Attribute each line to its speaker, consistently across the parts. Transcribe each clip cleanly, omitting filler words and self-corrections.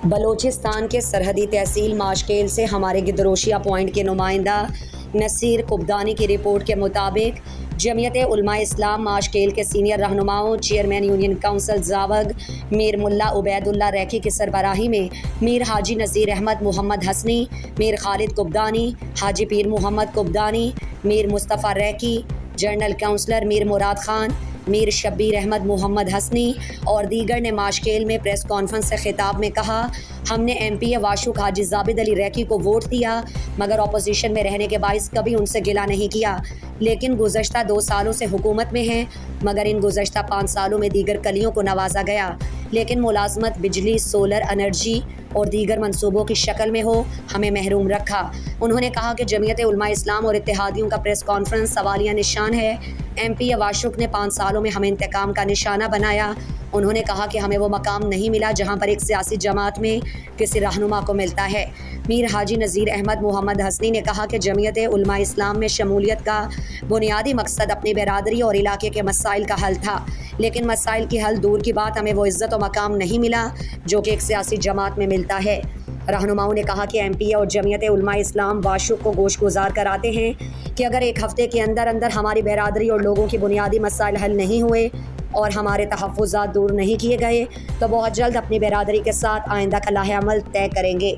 Speaker 1: بلوچستان کے سرحدی تحصیل ماشکیل سے ہمارے گدروشیہ پوائنٹ کے نمائندہ نصیر قبدانی کی رپورٹ کے مطابق جمعیت علماء اسلام ماشکیل کے سینئر رہنماؤں چیئرمین یونین کونسل زاوگ میر ملا عبید اللہ ریکھی کی سربراہی میں میر حاجی نذیر احمد محمد حسنی، میر خالد قبدانی، حاجی پیر محمد قبدانی، میر مصطفیٰ ریکھی، جنرل کونسلر میر مراد خان، میر شبیر احمد محمد حسنی اور دیگر نے ماشکیل میں پریس کانفرنس سے خطاب میں کہا، ہم نے ایم پی واشق حاجی زابد علی ریکھی کو ووٹ دیا مگر اپوزیشن میں رہنے کے باعث کبھی ان سے گلہ نہیں کیا، لیکن گزشتہ 2 سالوں سے حکومت میں ہیں مگر ان گزشتہ 5 سالوں میں دیگر کلیوں کو نوازا گیا، لیکن ملازمت بجلی، سولر انرجی اور دیگر منصوبوں کی شکل میں ہو ہمیں محروم رکھا۔ انہوں نے کہا کہ جمعیت علماء اسلام اور اتحادیوں کا پریس کانفرنس سوالیہ نشان ہے۔ ایم پی واشق نے 5 سالوں میں ہمیں انتقام کا نشانہ بنایا۔ انہوں نے کہا کہ ہمیں وہ مقام نہیں ملا جہاں پر ایک سیاسی جماعت میں کسی رہنما کو ملتا ہے۔ میر حاجی نذیر احمد محمد حسنی نے کہا کہ جمعیت علماء اسلام میں شمولیت کا بنیادی مقصد اپنی برادری اور علاقے کے مسائل کا حل تھا، لیکن مسائل کی حل دور کی بات، ہمیں وہ عزت و مقام نہیں ملا جو کہ ایک سیاسی جماعت میں ملتا ہے۔ رہنماؤں نے کہا کہ ایم پی اور جمعیت علماء اسلام واشق کو گوش گزار کراتے ہیں کہ اگر ایک ہفتے کے اندر ہماری برادری اور لوگوں کی بنیادی مسائل حل نہیں ہوئے اور ہمارے تحفظات دور نہیں کیے گئے تو بہت جلد اپنی برادری کے ساتھ آئندہ کا لائحہ عمل طے کریں گے۔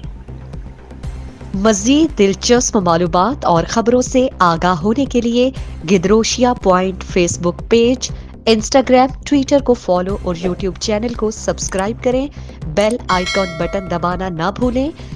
Speaker 2: مزید دلچسپ معلومات اور خبروں سے آگاہ ہونے کے لیے Gedrosia point Facebook page, Instagram, Twitter کو فالو اور یوٹیوب چینل کو سبسکرائب کریں۔ بیل آئیکن بٹن دبانا نہ بھولیں